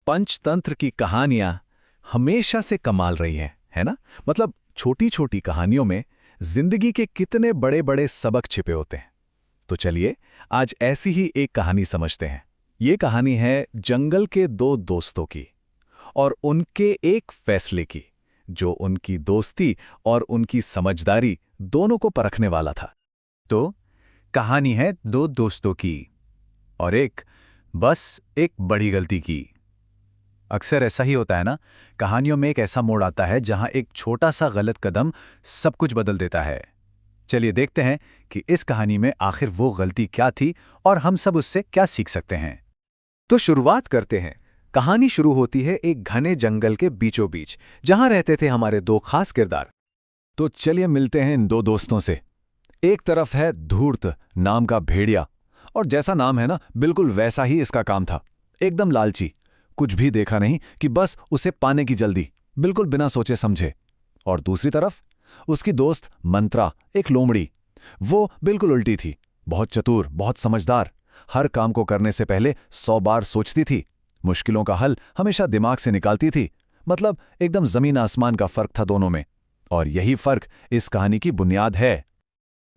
पंचतंत्र की कहानियां हमेशा से कमाल रही हैं, है ना? मतलब छोटी छोटी कहानियों में जिंदगी के कितने बड़े बड़े सबक छिपे होते हैं। तो चलिए आज ऐसी ही एक कहानी समझते हैं। ये कहानी है जंगल के दो दोस्तों की और उनके एक फैसले की, जो उनकी दोस्ती और उनकी समझदारी दोनों को परखने वाला था। तो कहानी है दो दोस्तों की और बस एक बड़ी गलती की। अक्सर ऐसा ही होता है ना, कहानियों में एक ऐसा मोड़ आता है जहां एक छोटा सा गलत कदम सब कुछ बदल देता है। चलिए देखते हैं कि इस कहानी में आखिर वो गलती क्या थी और हम सब उससे क्या सीख सकते हैं। तो शुरुआत करते हैं। कहानी शुरू होती है एक घने जंगल के बीचों बीच, जहां रहते थे हमारे दो खास किरदार। तो चलिए मिलते हैं इन दो दोस्तों से। एक तरफ है धूर्त नाम का भेड़िया, और जैसा नाम है ना, बिल्कुल वैसा ही इसका काम था। एकदम लालची, कुछ भी देखा नहीं कि बस उसे पाने की जल्दी, बिल्कुल बिना सोचे समझे। और दूसरी तरफ उसकी दोस्त मंत्रा, एक लोमड़ी। वो बिल्कुल उल्टी थी, बहुत चतुर, बहुत समझदार। हर काम को करने से पहले 100 बार सोचती थी, मुश्किलों का हल हमेशा दिमाग से निकालती थी। मतलब एकदम जमीन आसमान का फर्क था दोनों में, और यही फर्क इस कहानी की बुनियाद है।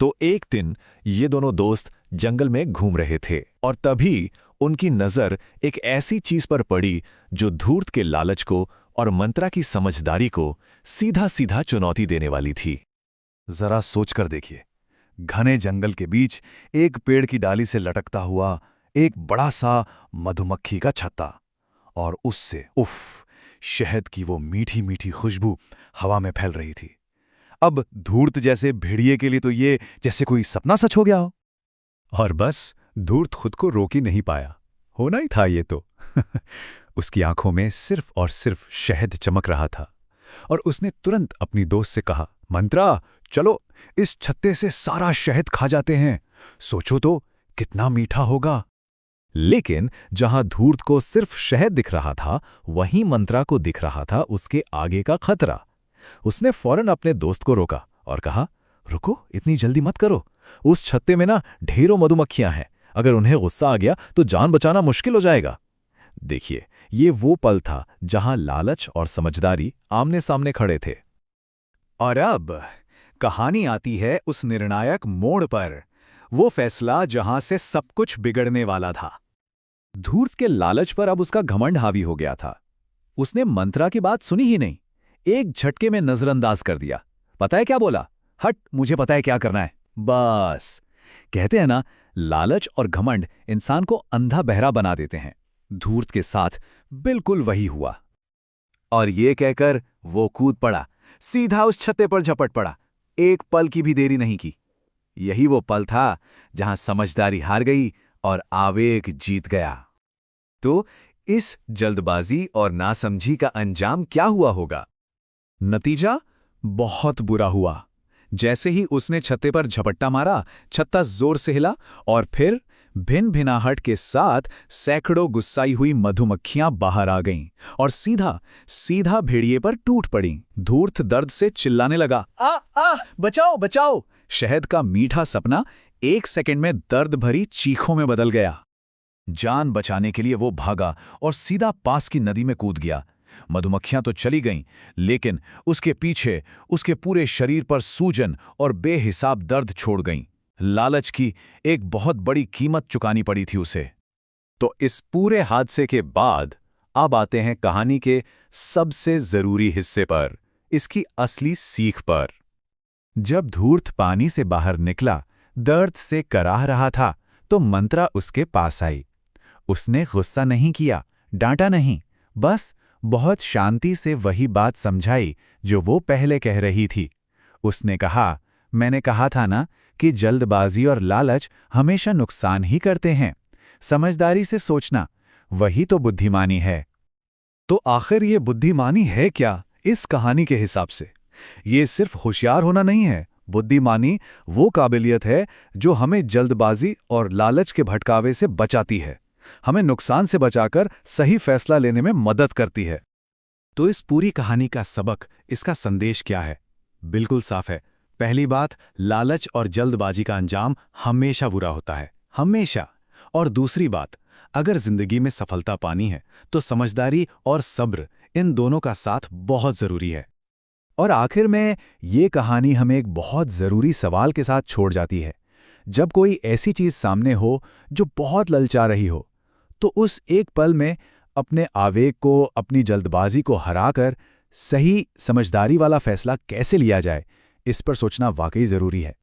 तो एक दिन ये दोनों दोस्त जंगल में घूम रहे थे और तभी उनकी नजर एक ऐसी चीज पर पड़ी जो धूर्त के लालच को और मंत्रा की समझदारी को सीधा सीधा चुनौती देने वाली थी। जरा सोचकर देखिए, घने जंगल के बीच एक पेड़ की डाली से लटकता हुआ एक बड़ा सा मधुमक्खी का छत्ता, और उससे शहद की वो मीठी मीठी खुशबू हवा में फैल रही थी। अब धूर्त जैसे भेड़िए के लिए तो ये जैसे कोई सपना सच हो गया हो। और बस धूर्त खुद को रोक ही नहीं पाया, होना ही था ये तो। उसकी आंखों में सिर्फ और सिर्फ शहद चमक रहा था, और उसने तुरंत अपनी दोस्त से कहा, मंत्रा चलो इस छत्ते से सारा शहद खा जाते हैं, सोचो तो कितना मीठा होगा। लेकिन जहां धूर्त को सिर्फ शहद दिख रहा था, वहीं मंत्रा को दिख रहा था उसके आगे का खतरा। उसने फौरन अपने दोस्त को रोका और कहा, रुको, इतनी जल्दी मत करो, उस छत्ते में ना ढेरों मधुमक्खियां हैं, अगर उन्हें गुस्सा आ गया तो जान बचाना मुश्किल हो जाएगा। देखिए, ये वो पल था जहां लालच और समझदारी आमने सामने खड़े थे। और अब कहानी आती है उस निर्णायक मोड़ पर, वो फैसला जहां से सब कुछ बिगड़ने वाला था। धूर्त के लालच पर अब उसका घमंड हावी हो गया था। उसने मंत्रा की बात सुनी ही नहीं, एक झटके में नजरअंदाज कर दिया। पता है क्या बोला? हट, मुझे पता है क्या करना है। बस, कहते हैं ना, लालच और घमंड इंसान को अंधा बहरा बना देते हैं। धूर्त के साथ बिल्कुल वही हुआ। और ये कहकर वो कूद पड़ा, सीधा उस छत्ते पर झपट पड़ा, एक पल की भी देरी नहीं की। यही वो पल था जहां समझदारी हार गई और आवेग जीत गया। तो इस जल्दबाजी और नासमझी का अंजाम क्या हुआ होगा? नतीजा बहुत बुरा हुआ। जैसे ही उसने छत्ते पर झपट्टा मारा, छत्ता जोर से हिला और फिर भिन भिनाहट के साथ सैकड़ों गुस्साई हुई मधुमक्खियां बाहर आ गईं और सीधा सीधा भेड़िए पर टूट पड़ीं। धूर्त दर्द से चिल्लाने लगा, आ बचाओ बचाओ। शहद का मीठा सपना एक सेकंड में दर्द भरी चीखों में बदल गया। जान बचाने के लिए वो भागा और सीधा पास की नदी में कूद गया। मधुमक्खियां तो चली गईं, लेकिन उसके पीछे उसके पूरे शरीर पर सूजन और बेहिसाब दर्द छोड़ गईं। लालच की एक बहुत बड़ी कीमत चुकानी पड़ी थी उसे। तो इस पूरे हादसे के बाद अब आते हैं कहानी के सबसे जरूरी हिस्से पर, इसकी असली सीख पर। जब धूर्त पानी से बाहर निकला, दर्द से कराह रहा था, तो मंत्रा उसके पास आई। उसने गुस्सा नहीं किया, डांटा नहीं, बस बहुत शांति से वही बात समझाई जो वो पहले कह रही थी। उसने कहा, मैंने कहा था ना कि जल्दबाजी और लालच हमेशा नुकसान ही करते हैं। समझदारी से सोचना, वही तो बुद्धिमानी है। तो आखिर ये बुद्धिमानी है क्या इस कहानी के हिसाब से? ये सिर्फ होशियार होना नहीं है। बुद्धिमानी वो काबिलियत है जो हमें जल्दबाजी और लालच के भटकावे से बचाती है, हमें नुकसान से बचाकर सही फैसला लेने में मदद करती है। तो इस पूरी कहानी का सबक, इसका संदेश क्या है? बिल्कुल साफ है। पहली बात, लालच और जल्दबाजी का अंजाम हमेशा बुरा होता है, हमेशा। और दूसरी बात, अगर जिंदगी में सफलता पानी है तो समझदारी और सब्र इन दोनों का साथ बहुत जरूरी है। और आखिर में ये कहानी हमें एक बहुत ज़रूरी सवाल के साथ छोड़ जाती है। जब कोई ऐसी चीज़ सामने हो जो बहुत ललचा रही हो, तो उस एक पल में अपने आवेग को, अपनी जल्दबाजी को हराकर सही समझदारी वाला फैसला कैसे लिया जाए, इस पर सोचना वाकई ज़रूरी है।